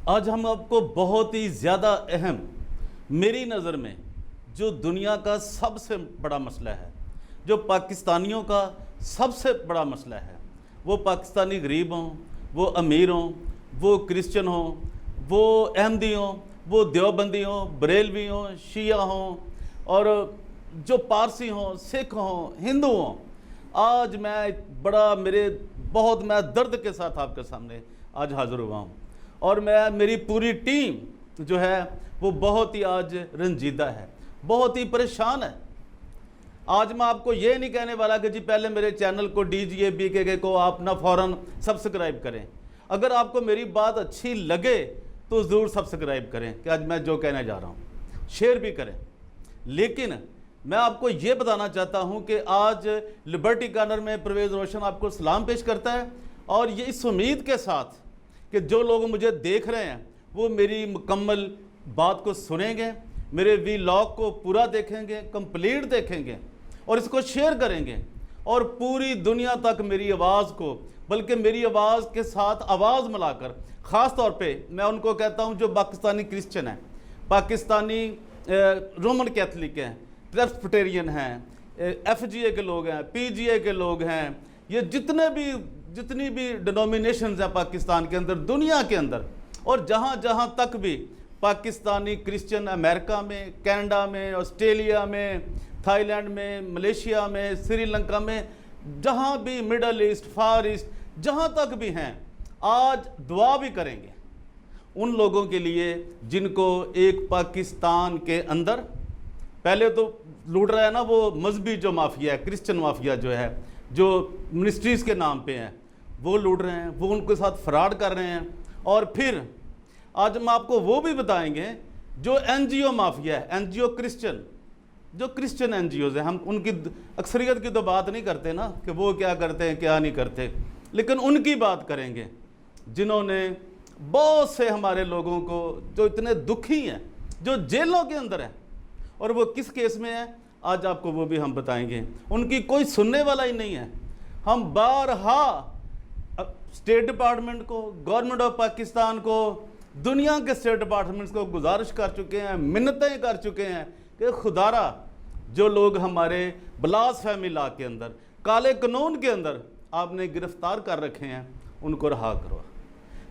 आज हम आपको बहुत ही ज़्यादा अहम, मेरी नज़र में जो दुनिया का सबसे बड़ा मसला है, जो पाकिस्तानियों का सबसे बड़ा मसला है, वो पाकिस्तानी गरीब हों, वो अमीर हों, वो क्रिश्चियन हों, वो अहमदी हों, वो देवबंदी हों, बरेलवी हों, शिया हों, और जो पारसी हों, सिख हों, हिंदू हों। आज मैं दर्द के साथ आपके सामने आज हाज़िर हुआ हूँ, और मेरी पूरी टीम जो है वो बहुत ही आज रंजीदा है, बहुत ही परेशान है। आज मैं आपको ये नहीं कहने वाला कि जी पहले मेरे चैनल को DGA BKK को आप ना फ़ौरन सब्सक्राइब करें। अगर आपको मेरी बात अच्छी लगे तो ज़रूर सब्सक्राइब करें कि आज मैं जो कहने जा रहा हूँ, शेयर भी करें। लेकिन मैं आपको ये बताना चाहता हूँ कि आज लिबर्टी कॉर्नर में परवेज़ रोशन आपको सलाम पेश करता है, और ये इस उम्मीद के साथ कि जो लोग मुझे देख रहे हैं वो मेरी मुकम्मल बात को सुनेंगे, मेरे व्लॉग को पूरा देखेंगे, कंप्लीट देखेंगे और इसको शेयर करेंगे, और पूरी दुनिया तक मेरी आवाज़ को, बल्कि मेरी आवाज़ के साथ आवाज़ मिलाकर, ख़ास तौर पे मैं उनको कहता हूँ जो पाकिस्तानी क्रिश्चियन हैं, पाकिस्तानी रोमन कैथलिक हैं, प्रेस्बिटेरियन हैं, FGA के लोग हैं, PGA के लोग हैं, ये जितनी भी डिनोमिनेशंस हैं पाकिस्तान के अंदर, दुनिया के अंदर, और जहाँ जहाँ तक भी पाकिस्तानी क्रिश्चियन अमेरिका में, कनाडा में, ऑस्ट्रेलिया में, थाईलैंड में, मलेशिया में, श्रीलंका में, जहाँ भी मिडल ईस्ट, फार ईस्ट, जहाँ तक भी हैं, आज दुआ भी करेंगे उन लोगों के लिए जिनको एक पाकिस्तान के अंदर पहले तो लूट रहा है ना, वो मजहबी जो माफिया है, क्रिश्चियन माफिया जो है, जो मिनिस्ट्रीज़ के नाम पे हैं, वो लूट रहे हैं, वो उनके साथ फ्रॉड कर रहे हैं। और फिर आज हम आपको वो भी बताएंगे जो NGO माफिया है, NGO क्रिश्चियन, जो क्रिश्चियन NGOs हैं। हम उनकी अक्सरियत की तो बात नहीं करते ना कि वो क्या करते हैं क्या नहीं करते, लेकिन उनकी बात करेंगे जिन्होंने बहुत से हमारे लोगों को, जो इतने दुखी हैं, जो जेलों के अंदर हैं, और वो किस केस में है आज आपको वो भी हम बताएंगे। उनकी कोई सुनने वाला ही नहीं है। हम बारहा स्टेट डिपार्टमेंट को, गवर्नमेंट ऑफ पाकिस्तान को, दुनिया के स्टेट डिपार्टमेंट्स को गुजारिश कर चुके हैं, मिन्नतें कर चुके हैं कि खुदारा जो लोग हमारे ब्लास्फेमी लॉ के अंदर, काले कानून के अंदर आपने गिरफ्तार कर रखे हैं, उनको रहा करो।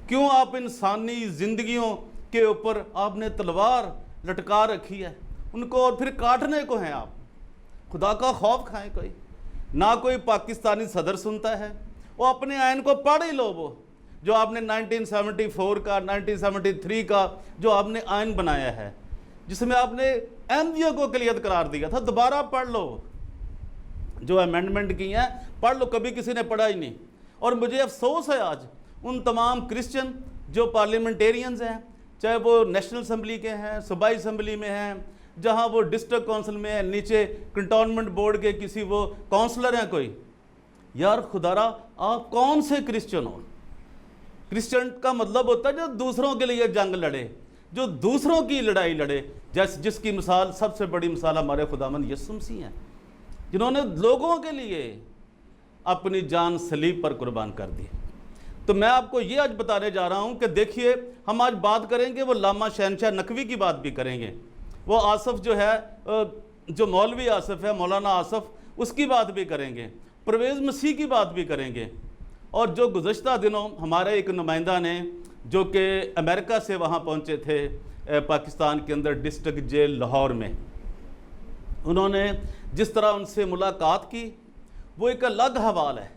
क्यों आप इंसानी ज़िंदगियों के ऊपर आपने तलवार लटका रखी है उनको, और फिर काटने को हैं आप। खुदा का खौफ खाएं कोई ना, कोई पाकिस्तानी सदर सुनता है। वो अपने आइन को पढ़ ही लो, वो जो आपने 1974 का, 1973 का जो आपने आइन बनाया है, जिसमें आपने अहमदियों को अक़लियत करार दिया था, दोबारा पढ़ लो। जो अमेंडमेंट की हैं पढ़ लो, कभी किसी ने पढ़ा ही नहीं। और मुझे अफसोस है आज उन तमाम क्रिश्चियन जो पार्लियामेंटेरियंस हैं, चाहे वो नेशनल असम्बली के हैं, सूबाई असम्बली में हैं, जहाँ वो डिस्ट्रिक्ट काउंसिल में है, नीचे कंटोनमेंट बोर्ड के किसी वो काउंसलर हैं कोई। यार खुदारा, आप कौन से क्रिश्चियन हो? क्रिश्चियन का मतलब होता है जो दूसरों के लिए जंग लड़े, जो दूसरों की लड़ाई लड़े, जिसकी मिसाल, सबसे बड़ी मिसाल हमारे खुदावंद यीशु मसीह हैं, जिन्होंने लोगों के लिए अपनी जान सलीब पर कुर्बान कर दी। तो मैं आपको ये आज बताने जा रहा हूँ कि देखिए, हम आज बात करेंगे वो लामा शहनशाह नकवी की बात भी करेंगे, वो आसफ जो है, जो मौलवी आसफ है, मौलाना आसफ, उसकी बात भी करेंगे, परवेज़ मसीह की बात भी करेंगे। और जो गुज़श्ता दिनों हमारे एक नुमाइंदा ने, जो कि अमेरिका से वहाँ पहुँचे थे पाकिस्तान के अंदर डिस्ट्रिक्ट जेल लाहौर में, उन्होंने जिस तरह उनसे मुलाकात की, वो एक अलग हवाल है।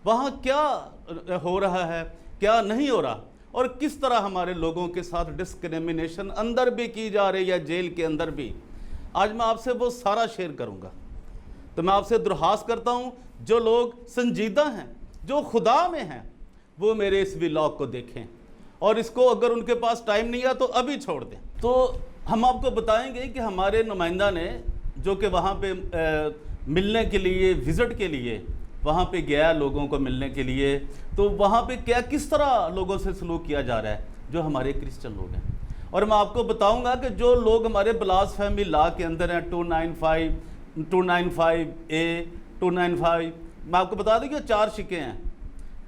वहाँ क्या हो रहा है, क्या नहीं हो रहा, और किस तरह हमारे लोगों के साथ डिस्क्रिमिनेशन अंदर भी की जा रही है, जेल के अंदर भी, आज मैं आपसे वो सारा शेयर करूँगा। तो मैं आपसे दरख्वास्त करता हूँ, जो लोग संजीदा हैं, जो खुदा में हैं, वो मेरे इस व्लॉग को देखें, और इसको अगर उनके पास टाइम नहीं है तो अभी छोड़ दें। तो हम आपको बताएंगे कि हमारे नुमाइंदा ने, जो कि वहाँ पे मिलने के लिए, विज़िट के लिए वहाँ पे गया, लोगों को मिलने के लिए, तो वहाँ पे क्या किस तरह लोगों से सलूक किया जा रहा है जो हमारे क्रिश्चियन लोग हैं। और मैं आपको बताऊंगा कि जो लोग हमारे ब्लास्फेमी लॉ के अंदर हैं, 295, 295A, 295, मैं आपको बता दूं कि 4 शिक्के हैं।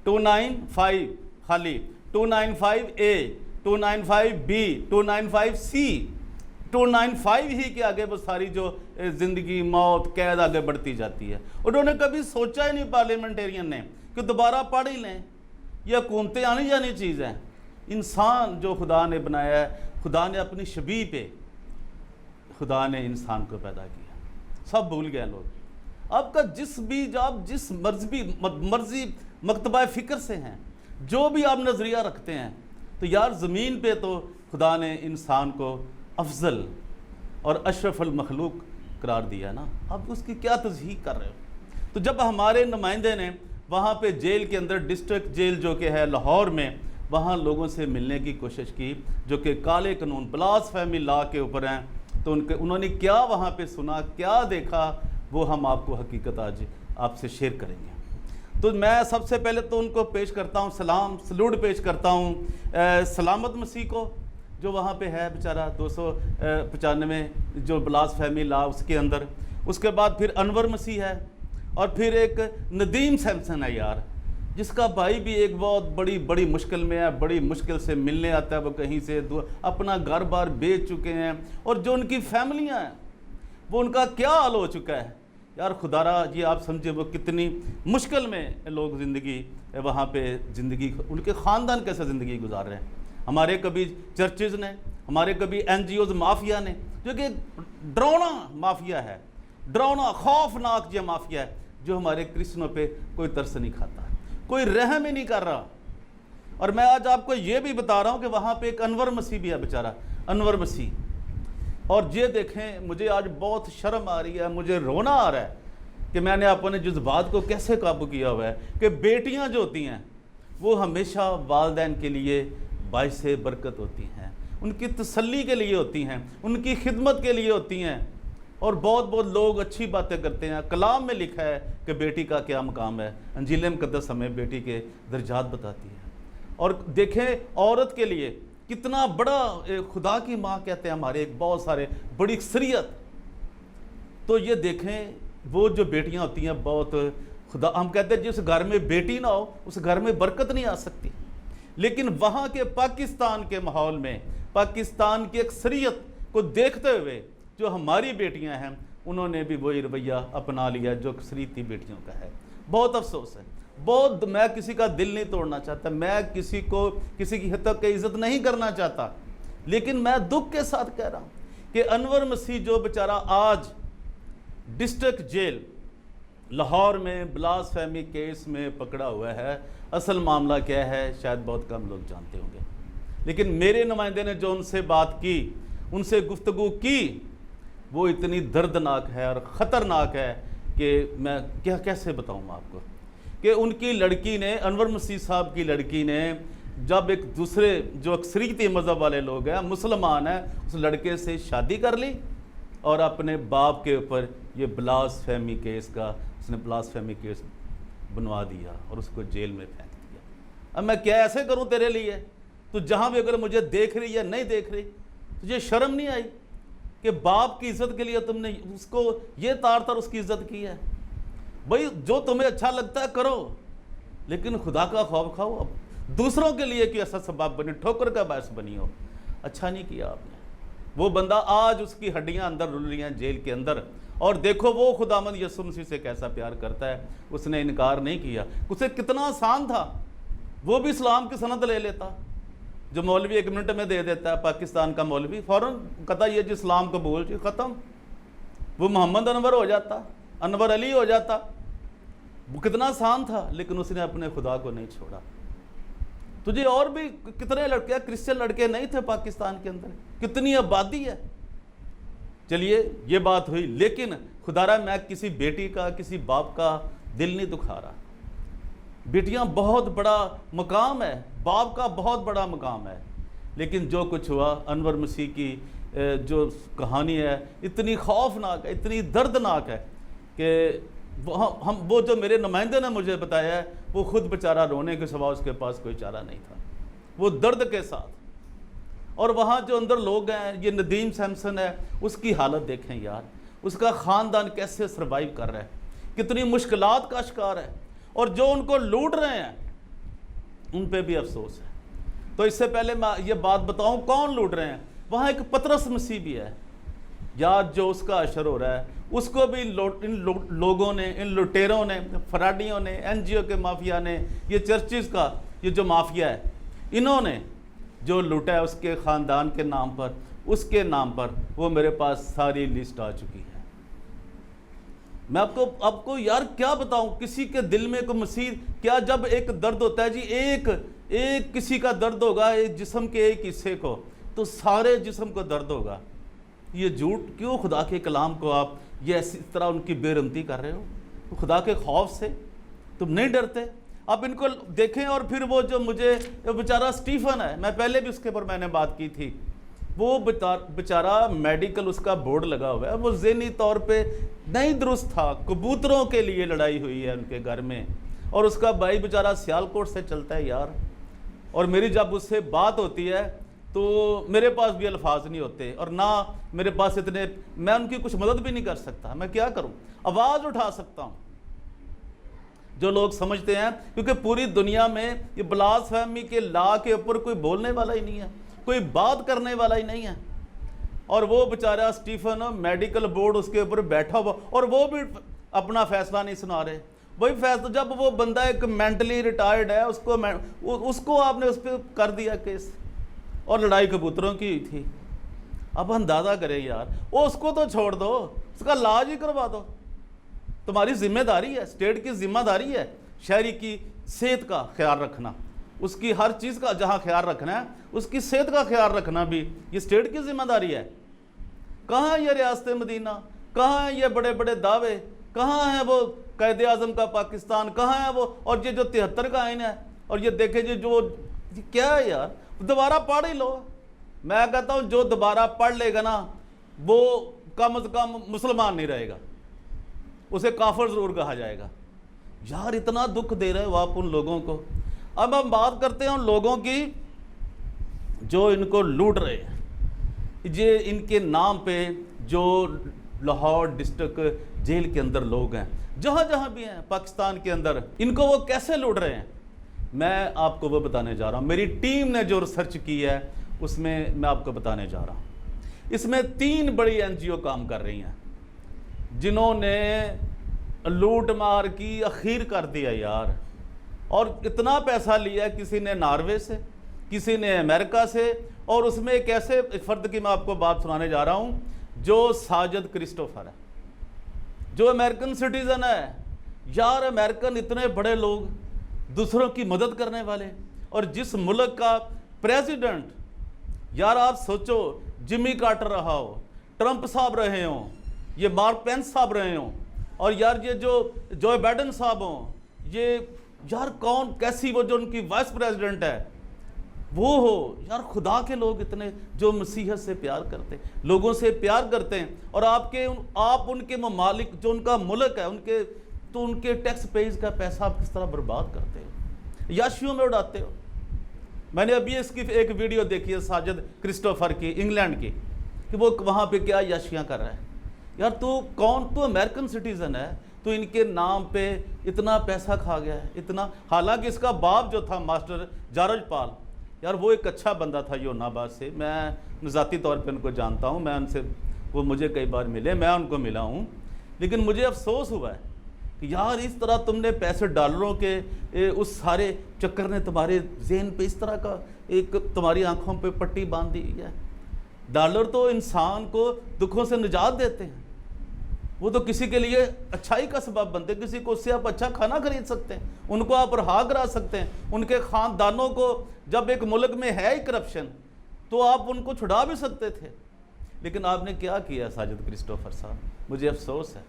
295 खाली, 295A, 295B, 295C, 295 ही के आगे वो सारी जो ज़िंदगी, मौत, कैद आगे बढ़ती जाती है। उन्होंने कभी सोचा ही नहीं पार्लियामेंटेरियन ने कि दोबारा पढ़ ही लें, ये हुकूमतें आनी जानी चीज़ है। इंसान जो खुदा ने बनाया है, खुदा ने अपनी शबीह पे खुदा ने इंसान को पैदा किया। सब भूल गए लोग। आपका जिस मर्जी मकतबा फ़िक्र से हैं, जो भी आप नज़रिया रखते हैं, तो यार ज़मीन पे तो खुदा ने इंसान को अफजल और अशरफुल मखलूक करार दिया ना। अब उसकी क्या तज़हीक कर रहे हो? तो जब हमारे नुमाइंदे ने वहाँ पे जेल के अंदर, डिस्ट्रिक्ट जेल जो कि है लाहौर में, वहाँ लोगों से मिलने की कोशिश की जो कि काले कानून, ब्लास्फेमी लॉ के ऊपर हैं, तो उन्होंने क्या वहाँ पे सुना, क्या देखा, वो हम आपको हकीकत आज आपसे शेयर करेंगे। तो मैं सबसे पहले तो उनको पेश करता हूँ सलाम, सलूट पेश करता हूँ सलामत मसीह को, जो वहाँ पे है बेचारा 295 जो ब्लास्फेमी लॉ उसके अंदर। उसके बाद फिर अनवर मसीह है, और फिर एक नदीम सैमसन है यार, जिसका भाई भी एक बहुत बड़ी मुश्किल में है, बड़ी मुश्किल से मिलने आता है। वो कहीं से अपना घर बार बेच चुके हैं, और जो उनकी फैमिलियां हैं वो उनका क्या हाल हो चुका है यार। खुदारा जी आप समझे वो कितनी मुश्किल में लोग ज़िंदगी वहाँ पे ज़िंदगी, उनके ख़ानदान कैसे ज़िंदगी गुजार रहे हैं। हमारे कभी चर्चेज़ ने, हमारे कभी NGOs माफिया ने, जो कि डरावना माफिया है, डरावना खौफनाक जो माफिया है, जो हमारे क्रिश्चियनों पे कोई तरस नहीं खाता, कोई रहम ही नहीं कर रहा। और मैं आज आपको ये भी बता रहा हूँ कि वहाँ पे एक अनवर मसीह भी है बेचारा, अनवर मसीह। और ये देखें, मुझे आज बहुत शर्म आ रही है, मुझे रोना आ रहा है कि मैंने अपने जज्बात को कैसे काबू किया हुआ है कि बेटियाँ जो होती हैं वो हमेशा वालिदैन के लिए बाइस बरकत होती हैं, उनकी तसल्ली के लिए होती हैं, उनकी खिदमत के लिए होती हैं। और बहुत लोग अच्छी बातें करते हैं। कलाम में लिखा है कि बेटी का क्या मकाम है, अंजील मुक़द्दस हमें बेटी के दर्जात बताती है। और देखें औरत के लिए कितना बड़ा खुदा की माँ कहते हैं हमारे एक बहुत सारे बड़ी अक्सरियत। तो ये देखें वो जो बेटियाँ होती हैं बहुत खुदा, हम कहते हैं जिस घर में बेटी ना हो उस घर में बरकत नहीं आ सकती। लेकिन वहाँ के पाकिस्तान के माहौल में, पाकिस्तान की अक्सरियत को देखते हुए जो हमारी बेटियां हैं उन्होंने भी वही रवैया अपना लिया जो अक्सरीती बेटियों का है। बहुत अफसोस है, बहुत। मैं किसी का दिल नहीं तोड़ना चाहता, मैं किसी को किसी की हद तक इज्जत नहीं करना चाहता, लेकिन मैं दुख के साथ कह रहा हूँ कि अनवर मसीह जो बेचारा आज डिस्ट्रिक्ट जेल लाहौर में ब्लास्फेमी केस में पकड़ा हुआ है, असल मामला क्या है शायद बहुत कम लोग जानते होंगे। लेकिन मेरे नुमाइंदे ने जो उनसे बात की, उनसे गुफ्तगू की, वो इतनी दर्दनाक है और ख़तरनाक है कि मैं कैसे बताऊँ आपको कि उनकी लड़की ने, अनवर मसीह साहब की लड़की ने, जब एक दूसरे जो अक्सरीती मज़हब वाले लोग हैं, मुसलमान हैं, उस लड़के से शादी कर ली और अपने बाप के ऊपर ये ब्लास्फेमी केस का, उसने ब्लास्फेमी केस बनवा दिया और उसको जेल में फेंक दिया। अब मैं क्या ऐसे करूँ तेरे लिए? तो जहाँ भी अगर मुझे देख रही या नहीं देख रही, तुझे शर्म नहीं आई कि बाप की इज्जत के लिए तुमने उसको ये तार उसकी इज्जत की है? भाई जो तुम्हें अच्छा लगता है करो, लेकिन खुदा का खौफ खाओ। अब दूसरों के लिए कि ऐसा सबब बने, ठोकर का बायस बनी हो, अच्छा नहीं किया आपने। वो बंदा आज उसकी हड्डियां अंदर रुल रही हैं जेल के अंदर, और देखो वो खुदामंद यीशु मसीह से कैसा प्यार करता है। उसने इनकार नहीं किया। उसे कितना आसान था, वो भी इस्लाम की सनद ले लेता। जो मौलवी 1 मिनट में दे देता है, पाकिस्तान का मौलवी फ़ौरन कहता ये जी इस्लाम कबूल जी, ख़त्म। वो मोहम्मद अनवर हो जाता, अनवर अली हो जाता। वो कितना आसान था, लेकिन उसने अपने खुदा को नहीं छोड़ा। तुझे और भी कितने लड़के, क्रिश्चियन लड़के नहीं थे पाकिस्तान के अंदर, कितनी आबादी है। चलिए ये बात हुई, लेकिन खुदारा मैं किसी बेटी का, किसी बाप का दिल नहीं दुखा रहा। बेटियां बहुत बड़ा मकाम है, बाप का बहुत बड़ा मकाम है। लेकिन जो कुछ हुआ, अनवर मसीह की जो कहानी है इतनी खौफनाक है, इतनी दर्दनाक है कि वो जो मेरे नुमाइंदे ने मुझे बताया है, वो खुद बेचारा रोने के सिवा उसके पास कोई चारा नहीं था, वो दर्द के साथ। और वहाँ जो अंदर लोग हैं, ये नदीम सैमसन है, उसकी हालत देखें यार, उसका ख़ानदान कैसे सर्वाइव कर रहा है, कितनी मुश्किलात का शिकार है। और जो उनको लूट रहे हैं उन पे भी अफसोस है। तो इससे पहले मैं ये बात बताऊं कौन लूट रहे हैं। वहाँ एक पतरस मसीह भी है यार, जो उसका असर हो रहा है, उसको भी इन लोगों ने, इन लुटेरों ने, फराडियों ने, एनजीओ के माफिया ने, ये चर्चिस का ये जो माफिया है, इन्होंने जो लूटा है उसके ख़ानदान के नाम पर, उसके नाम पर, वो मेरे पास सारी लिस्ट आ चुकी है। मैं आपको यार क्या बताऊं, किसी के दिल में को मसीह क्या, जब एक दर्द होता है जी, एक किसी का दर्द होगा एक जिस्म के एक हिस्से को, तो सारे जिस्म को दर्द होगा। ये झूठ क्यों खुदा के कलाम को आप ये इस तरह उनकी बेरहमती कर रहे हो? तो खुदा के खौफ से तुम नहीं डरते? आप इनको देखें। और फिर वो जो मुझे बेचारा स्टीफन है, मैं पहले भी उसके ऊपर मैंने बात की थी, वो बेचारा मेडिकल उसका बोर्ड लगा हुआ है, वो ज़हनी तौर पे नहीं दुरुस्त था, कबूतरों के लिए लड़ाई हुई है उनके घर में, और उसका भाई बेचारा सियालकोट से चलता है यार। और मेरी जब उससे बात होती है तो मेरे पास भी अल्फाज नहीं होते, और ना मेरे पास इतने, मैं उनकी कुछ मदद भी नहीं कर सकता। मैं क्या करूं? आवाज़ उठा सकता हूं। जो लोग समझते हैं, क्योंकि पूरी दुनिया में ये ब्लास्फेमी के लॉ के ऊपर कोई बोलने वाला ही नहीं है, कोई बात करने वाला ही नहीं है। और वो बेचारा स्टीफन मेडिकल बोर्ड उसके ऊपर बैठा हुआ, और वो भी अपना फैसला नहीं सुना रहे। वही फैसला, जब वो बंदा एक मेंटली रिटायर्ड है, उसको आपने उस पर कर दिया केस, और लड़ाई कबूतरों की हुई थी। अब अंदाजा करें यार, वो उसको तो छोड़ दो, उसका इलाज ही करवा दो। तुम्हारी जिम्मेदारी है, स्टेट की जिम्मेदारी है शहरी की सेहत का ख्याल रखना, उसकी हर चीज़ का जहाँ ख्याल रखना है, उसकी सेहत का ख्याल रखना भी ये स्टेट की जिम्मेदारी है। कहाँ है ये रियासत मदीना? कहाँ है ये बड़े बड़े दावे? कहाँ है वो कायदे आज़म का पाकिस्तान? कहाँ है वो? और ये जो 73 का आइन है, और ये देखे जो क्या है यार, दोबारा पढ़ ही लो। मैं कहता हूँ जो दोबारा पढ़ लेगा ना, वो कम से कम मुसलमान नहीं रहेगा, उसे काफिर जरूर कहा जाएगा। यार इतना दुख दे रहे हो आप उन लोगों को। अब हम बात करते हैं उन लोगों की जो इनको लूट रहे हैं। ये इनके नाम पे जो लाहौर डिस्ट्रिक्ट जेल के अंदर लोग हैं, जहाँ जहाँ भी हैं पाकिस्तान के अंदर, इनको वो कैसे लूट रहे हैं, मैं आपको वो बताने जा रहा हूँ। मेरी टीम ने जो रिसर्च की है उसमें मैं आपको बताने जा रहा हूँ। इसमें 3 बड़ी एनजीओ काम कर रही हैं जिन्होंने लूट मार की अखीर कर दिया यार। और इतना पैसा लिया, किसी ने नॉर्वे से, किसी ने अमेरिका से, और उसमें एक ऐसे एक फ़र्द की मैं आपको बात सुनाने जा रहा हूँ जो साजिद क्रिस्टोफर है, जो अमेरिकन सिटीज़न है। यार अमेरिकन इतने बड़े लोग, दूसरों की मदद करने वाले, और जिस मुल्क का प्रेसिडेंट, यार आप सोचो, जिमी कार्टर रहा हो, ट्रंप साहब रहे हों, ये मार्क पेंस साहब रहे हों, और यार ये जो बाइडेन साहब हों, ये यार कौन कैसी वो जो उनकी वाइस प्रेसिडेंट है वो हो, यार खुदा के लोग इतने जो मसीहत से प्यार करते हैं, लोगों से प्यार करते हैं, और आप उनके ममालिक जो उनका मुल्क है, उनके टैक्स पेज का पैसा आप किस तरह बर्बाद करते हो, याशियों में उड़ाते हो। मैंने अभी इसकी एक वीडियो देखी है साजिद क्रिस्टोफर की, इंग्लैंड की, कि वो वहाँ पे क्या याशियाँ कर रहा है। यार तू अमेरिकन सिटीज़न है, तो इनके नाम पे इतना पैसा खा गया है, इतना। हालांकि इसका बाप जो था मास्टर जॉर्ज पॉल, यार वो एक अच्छा बंदा था योनाबाद से, मैं ज़ाती तौर पे उनको जानता हूँ, मैं उनसे, वो मुझे कई बार मिले, मैं उनको मिला हूँ। लेकिन मुझे अफसोस हुआ है कि यार इस तरह तुमने पैसे डॉलरों के उस सारे चक्कर ने तुम्हारे ज़हन पे इस तरह का एक तुम्हारी आंखों पे पट्टी बांध दी है। डॉलर तो इंसान को दुखों से निजात देते हैं, वो तो किसी के लिए अच्छाई का सबब बनते हैं, किसी को उससे आप अच्छा खाना खरीद सकते हैं, उनको आप रहा करा सकते हैं, उनके ख़ानदानों को, जब एक मुल्क में है ही करप्शन तो आप उनको छुड़ा भी सकते थे। लेकिन आपने क्या किया साजिद क्रिस्टोफर साहब, मुझे अफसोस है।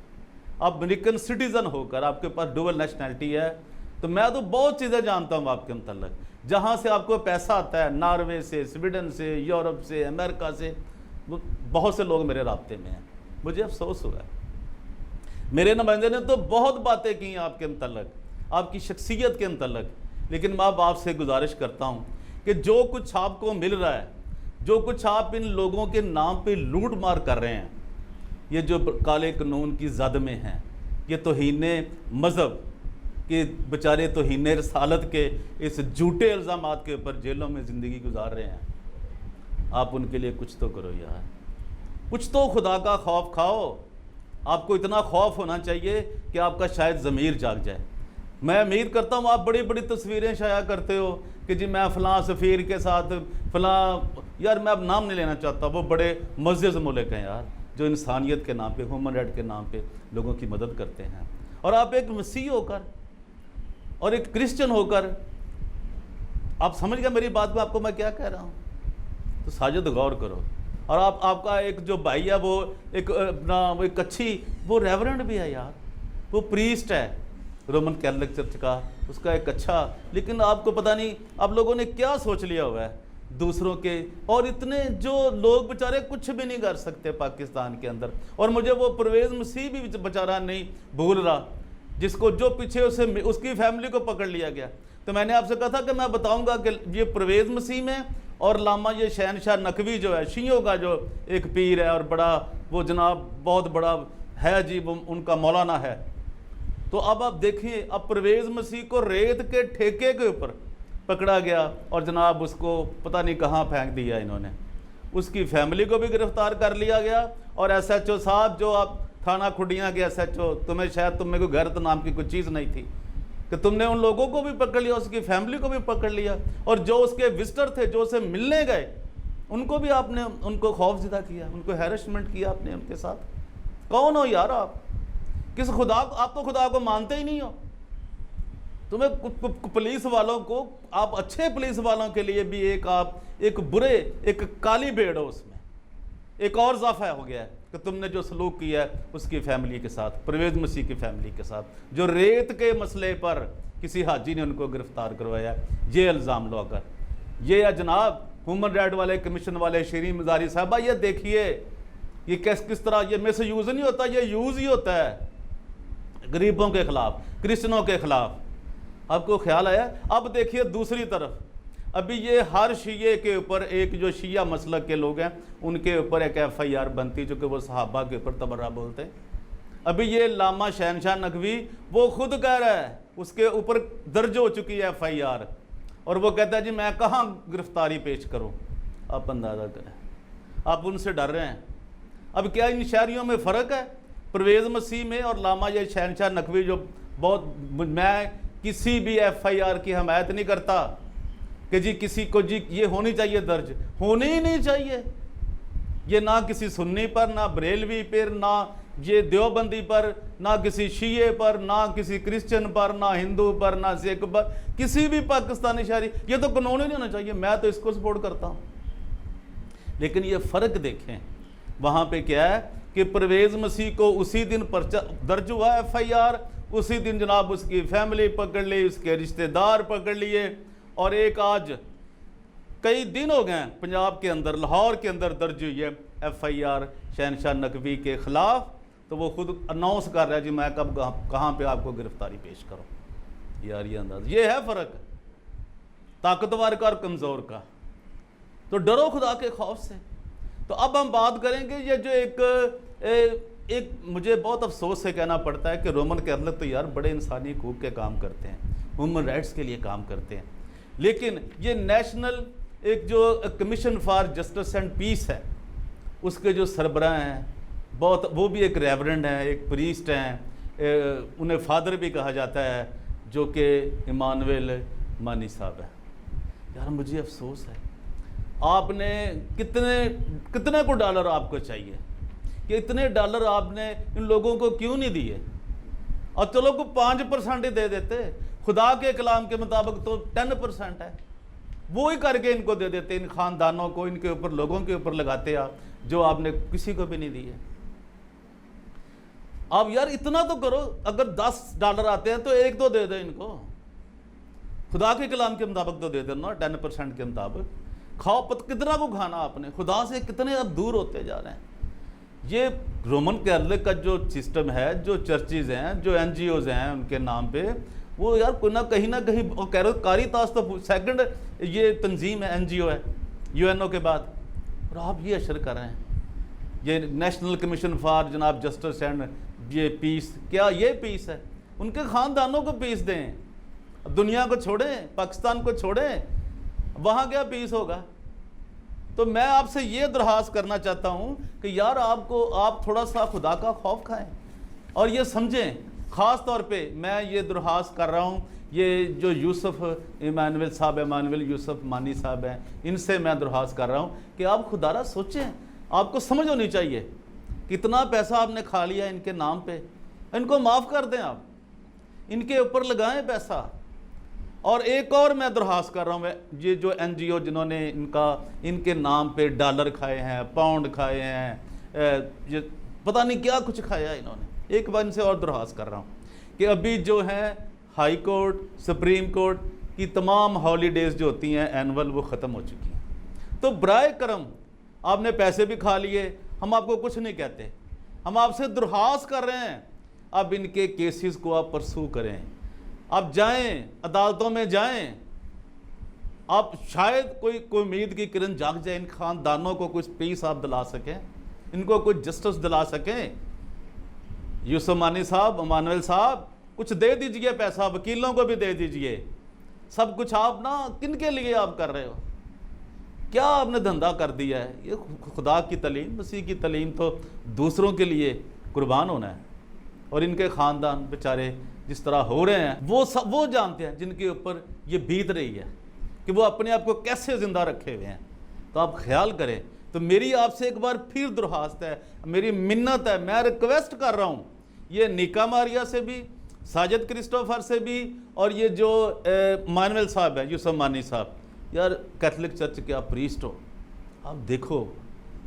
आप अमेरिकन सिटीज़न होकर आपके पास डुअल नेशनैलिटी है, तो मैं तो बहुत चीज़ें जानता हूँ आपके मतलब, जहाँ से आपको पैसा आता है, नॉर्वे से, स्वीडन से, यूरोप से, अमेरिका से, बहुत से लोग मेरे राब्ते में हैं। मुझे अफसोस हुआ है। मेरे नुमाइंदे ने तो बहुत बातें की आपके मतलब, आपकी शख्सियत के मतलब, लेकिन मैं अब आपसे गुजारिश करता हूँ कि जो कुछ आपको मिल रहा है, जो कुछ आप इन लोगों के नाम पे लूट मार कर रहे हैं, ये जो काले कानून की जद में हैं, ये तौहीन मज़हब, कि बेचारे तौहीन रसालत के इस झूठे इल्ज़ामात के ऊपर जेलों में ज़िंदगी गुजार रहे हैं। आप उनके लिए कुछ तो करो यार, कुछ तो खुदा का खौफ खाओ। आपको इतना खौफ होना चाहिए कि आपका शायद ज़मीर जाग जाए। मैं उम्मीद करता हूँ आप बड़ी बड़ी तस्वीरें शाया करते हो कि जी मैं फ़लाँ सफ़ीर के साथ फ़लाँ, यार मैं अब नाम नहीं लेना चाहता, वो बड़े मुअज़्ज़ज़ मुल्क हैं यार, जो इंसानियत के नाम पे, ह्यूमन राइट के नाम पे लोगों की मदद करते हैं। और आप एक मसीह होकर और एक क्रिश्चियन होकर, आप समझ गए मेरी बात में आपको मैं क्या कह रहा हूँ? तो साजिद गौर करो। और आपका एक जो भाई है वो एक वो एक अच्छी, वो रेवरेंड भी है यार, वो प्रीस्ट है रोमन कैथोलिक चर्च का, उसका एक अच्छा, लेकिन आपको पता नहीं आप लोगों ने क्या सोच लिया हुआ है दूसरों के। और इतने जो लोग बेचारे कुछ भी नहीं कर सकते पाकिस्तान के अंदर। और मुझे वो परवेज़ मसीह भी बेचारा नहीं भूल रहा, जिसको जो पीछे उसे उसकी फैमिली को पकड़ लिया गया। तो मैंने आपसे कहा था कि मैं बताऊंगा कि ये परवेज़ मसीह में और लामा ये शहनशाह नकवी जो है, शियों का जो एक पीर है और बड़ा वो जनाब बहुत बड़ा है जी, वो उनका मौलाना है। तो अब आप देखिए, अब परवेज़ मसीह को रेत के ठेके के ऊपर पकड़ा गया और जनाब उसको पता नहीं कहाँ फेंक दिया इन्होंने। उसकी फैमिली को भी गिरफ्तार कर लिया गया। और SHO साहब, जो आप थाना खुडियाँ के SHO, तुम्हें शायद तुम में कोई गैरत नाम की कोई चीज़ नहीं थी कि तुमने उन लोगों को भी पकड़ लिया, उसकी फैमिली को भी पकड़ लिया, और जो उसके विजिटर थे, जो उसे मिलने गए, उनको भी आपने उनको खौफजदा किया, उनको हैरेसमेंट किया आपने उनके साथ। कौन हो यार आप? किस खुदा? आप तो खुदा को मानते ही नहीं हो। तुम्हें पुलिस वालों को, आप अच्छे पुलिस वालों के लिए भी एक आप एक बुरे, एक काली भेड़ हो, उसमें एक और इजाफा हो गया है कि तुमने जो सलूक किया है उसकी फैमिली के साथ, परवेज़ मसीह की फैमिली के साथ, जो रेत के मसले पर किसी हाजी ने उनको गिरफ्तार करवाया, ये इल्ज़ाम लगाकर। ये है जनाब ह्यूमन राइट वाले कमीशन वाले शरीन मज़ारी साहबा, ये देखिए ये किस तरह ये मिस यूज़ नहीं होता, ये यूज़ ही होता है गरीबों के खिलाफ, क्रिश्चनों के खिलाफ। आपको ख्याल आया? अब देखिए दूसरी तरफ, अभी ये हर शिये के ऊपर, एक जो शिया मसलक के लोग हैं उनके ऊपर एक FIR बनती, जो कि वो सहाबा के ऊपर तबर्रा बोलते हैं। अभी ये लामा शहनशाह नकवी वो खुद कह रहा है, उसके ऊपर दर्ज हो चुकी है FIR, और वो कहता है जी मैं कहाँ गिरफ्तारी पेश करूँ। आप अंदाज़ा करें, आप उनसे डर रहे हैं। अब क्या इन शहरियों में फ़र्क है परवेज़ मसीह में और लामा ये शहनशाह नकवी? जो बहुत, मैं किसी भी FIR की हमायत नहीं करता कि जी किसी को जी ये होनी चाहिए दर्ज, होनी ही नहीं चाहिए। ये ना किसी सुन्नी पर, ना बरेलवी पर, ना ये देवबंदी पर, ना किसी शिये पर, ना किसी क्रिश्चियन पर, ना हिंदू पर, ना सिख पर, किसी भी पाकिस्तानी शहरी, ये तो कानून ही नहीं होना चाहिए। मैं तो इसको सपोर्ट करता हूँ। लेकिन ये फ़र्क देखें, वहाँ पे क्या है कि परवेज़ मसीह को उसी दिन पर्चा दर्ज हुआ FIR, उसी दिन जनाब उसकी फैमिली पकड़ ली, उसके रिश्तेदार पकड़ लिए, और एक आज कई दिन हो गए पंजाब के अंदर, लाहौर के अंदर दर्ज हुई है FIR शहनशाह नकवी के ख़िलाफ़। तो वो खुद अनाउंस कर रहा है जी मैं कब कहाँ पे आपको गिरफ्तारी पेश करूँ। यार ये अंदाज़, ये है फ़र्क ताकतवर का और कमज़ोर का। तो डरो खुदा के खौफ से। तो अब हम बात करेंगे ये जो एक मुझे बहुत अफसोस से कहना पड़ता है कि रोमन कैथोलिक तो यार बड़े इंसानी हकूक़ के काम करते हैं, ह्यूमन राइट्स के लिए काम करते हैं, लेकिन ये नेशनल एक जो commission for justice and peace है, उसके जो सरबराह हैं बहुत, वो भी एक रेवरेंड हैं, एक प्रीस्ट हैं, उन्हें फादर भी कहा जाता है, जो कि इमानुएल मानी साहब है। यार मुझे अफसोस है, आपने कितने को डॉलर आपको चाहिए कि इतने डॉलर आपने इन लोगों को क्यों नहीं दिए? और चलो को 5% ही दे देते, खुदा के कलाम के मुताबिक तो 10% है, वो ही करके इनको दे देते, इन ख़ानदानों को, इनके ऊपर लोगों के ऊपर लगाते आप, जो आपने किसी को भी नहीं दिए। आप यार इतना तो करो, अगर $10 आते हैं तो एक तो दे दो इनको, खुदा के कलाम के मुताबिक तो दे दो ना, 10% के मुताबिक। खाओ कितना को खाना आपने, खुदा से कितने अब दूर होते जा रहे हैं। ये रोमन कैथोलिक का जो सिस्टम है, जो चर्चेज़ हैं, जो NGOs हैं उनके नाम पे, वो यार कोई ना कहीं कारितास तो सेकंड ये तंजीम है, NGO है UNO के बाद, और आप ये अशर कर रहे हैं। ये नेशनल कमीशन फॉर जनाब जस्टिस एंड ये पीस, क्या ये पीस है? उनके ख़ानदानों को पीस दें। अब दुनिया को छोड़ें, पाकिस्तान को छोड़ें, वहाँ क्या पीस होगा। तो मैं आपसे ये दरख्वास्त करना चाहता हूँ कि यार आप थोड़ा सा खुदा का खौफ खाएं और ये समझें। ख़ास तौर पे मैं ये दरख्वास्त कर रहा हूँ, ये जो यूसुफ इमानुएल साहब, इमानुएल यूसुफ मानी साहब हैं, इनसे मैं दरख्वास्त कर रहा हूँ कि आप खुदारा सोचें। आपको समझ होनी चाहिए कितना पैसा आपने खा लिया इनके नाम पे, इनको माफ़ कर दें, आप इनके ऊपर लगाएं पैसा। और एक और मैं दरख्वास्त कर रहा हूँ, ये जो NGO जिन्होंने इनके नाम पे डॉलर खाए हैं, पाउंड खाए हैं, ये पता नहीं क्या कुछ खाया इन्होंने, एक बार इनसे और दरख्वास्त कर रहा हूँ कि अभी जो है हाई कोर्ट, सुप्रीम कोर्ट की तमाम हॉलीडेज़ जो होती हैं एनुअल, वो ख़त्म हो चुकी हैं। तो बराए करम, आपने पैसे भी खा लिए, हम आपको कुछ नहीं कहते, हम आपसे दरख्वास्त कर रहे हैं अब इनके केसेस को आप परसू करें। आप जाएं, अदालतों में जाएं, आप शायद कोई उम्मीद की किरण जाग जाए, इन खानदानों को कुछ पीस आप दिला सकें, इनको कुछ जस्टिस दिला सकें। यूसुफ मानी साहब, इमानुएल साहब, कुछ दे दीजिए पैसा, वकीलों को भी दे दीजिए, सब कुछ। आप ना किन के लिए आप कर रहे हो, क्या आपने धंधा कर दिया है। ये खुदा की तलीम, मसीह की तलीम तो दूसरों के लिए कुर्बान होना है, और इनके ख़ानदान बेचारे जिस तरह हो रहे हैं, वो जानते हैं जिनके ऊपर ये बीत रही है कि वो अपने आप को कैसे ज़िंदा रखे हुए हैं। तो आप ख्याल करें। तो मेरी आपसे एक बार फिर दरख्वास्त है, मेरी मिन्नत है, मैं रिक्वेस्ट कर रहा हूँ, ये निका मारिया से भी, साजिद क्रिस्टोफर से भी, और ये जो इमानुएल साहब है, यूसुफ मानी साहब, यार कैथोलिक चर्च के आप प्रीस्ट हो, आप देखो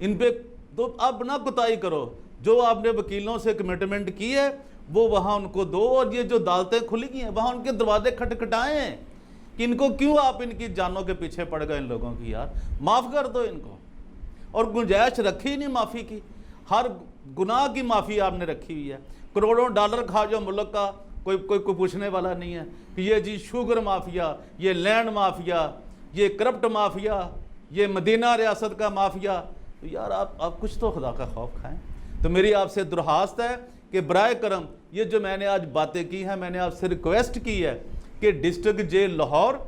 इन पे तो आप ना कुताही करो। जो आपने वकीलों से कमिटमेंट की है वो वहाँ उनको दो, और ये जो अदालतें खुली गई हैं वहाँ उनके दरवाजे खटखटाएं कि इनको क्यों आप इनकी जानों के पीछे पड़ गए इन लोगों की। यार माफ़ कर दो इनको, और गुंजाइश रखी ही नहीं माफ़ी की, हर गुनाह की माफ़ी आपने रखी हुई है। करोड़ों डॉलर खा जो मुल्क का कोई पूछने वाला नहीं है कि ये जी शुगर माफिया, ये लैंड माफिया, ये करप्ट माफिया, ये मदीना रियासत का माफिया। तो यार आप कुछ तो खुदा का खौफ खाएं। तो मेरी आपसे दरख्वास्त है कि बराए करम ये जो मैंने आज बातें की हैं, मैंने आपसे रिक्वेस्ट की है कि डिस्ट्रिक्ट जेल लाहौर,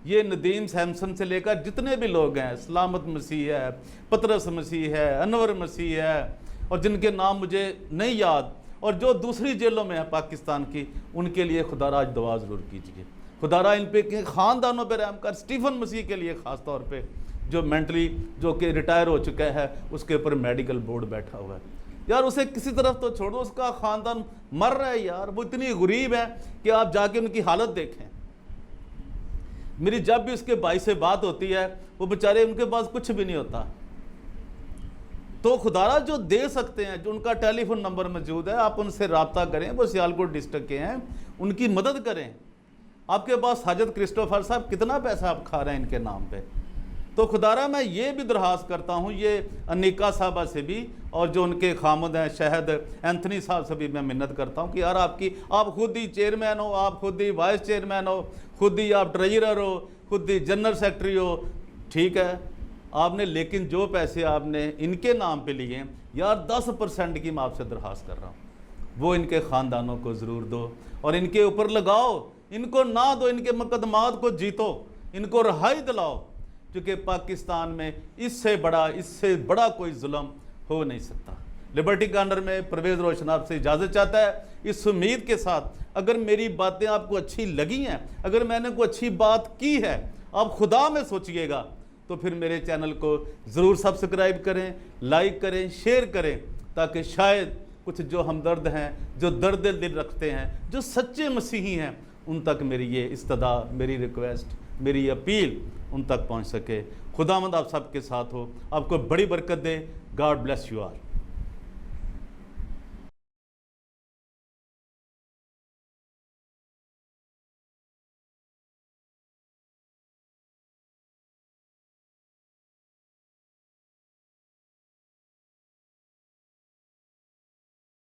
ये नदीम सैमसन से लेकर जितने भी लोग हैं, सलामत मसीह है, पतरस मसीह है, अनवर मसीह है, और जिनके नाम मुझे नहीं याद, और जो दूसरी जेलों में है पाकिस्तान की, उनके लिए खुदारा आज दुआ ज़रूर कीजिए। खुदारा इन पे के ख़ानदानों पर रहम कर। स्टीफन मसीह के लिए ख़ास तौर पे, जो मेंटली जो कि रिटायर हो चुका है, उसके ऊपर मेडिकल बोर्ड बैठा हुआ है। यार उसे किसी तरफ तो छोड़ो, उसका ख़ानदान मर रहा है यार, वो इतनी गरीब है कि आप जाके उनकी हालत देखें। मेरी जब भी उसके भाई से बात होती है, वो बेचारे उनके पास कुछ भी नहीं होता। तो खुदारा जो दे सकते हैं, जो उनका टेलीफोन नंबर मौजूद है, आप उनसे रब्ता करें, वो सियालकोट डिस्ट्रिक्ट के हैं, उनकी मदद करें। आपके पास साजिद क्रिस्टोफर साहब कितना पैसा आप खा रहे हैं इनके नाम पे। तो खुदारा मैं ये भी दरख्वास्त करता हूँ, ये अनिका साहबा से भी, और जो उनके खामद हैं शहद एंथनी साहब से भी मैं मिन्नत करता हूँ कि यार आप खुद ही चेयरमैन हो, आप खुद ही वाइस चेयरमैन हो, खुद ही आप ट्रेजरर हो, खुद ही जनरल सेक्रेटरी हो, ठीक है आपने, लेकिन जो पैसे आपने इनके नाम पे लिए यार 10% की मैं आपसे दरख्वास्त कर रहा हूँ, वो इनके ख़ानदानों को ज़रूर दो और इनके ऊपर लगाओ। इनको ना दो, इनके मुकदमात को जीतो, इनको रिहाई दिलाओ, क्योंकि पाकिस्तान में इससे बड़ा कोई जुल्म हो नहीं सकता। लिबर्टी कॉर्नर में परवेज़ रोशन आपसे इजाज़त चाहता है, इस उम्मीद के साथ अगर मेरी बातें आपको अच्छी लगी हैं, अगर मैंने कोई अच्छी बात की है, आप खुदा में सोचिएगा, तो फिर मेरे चैनल को ज़रूर सब्सक्राइब करें, लाइक करें, शेयर करें, ताकि शायद कुछ जो हमदर्द हैं, जो दर्द दिल रखते हैं, जो सच्चे मसीही हैं, उन तक मेरी ये इस्तदा, मेरी रिक्वेस्ट, मेरी अपील उन तक पहुंच सके। खुदावंद आप सबके साथ हो, आपको बड़ी बरकत दे। God bless you all.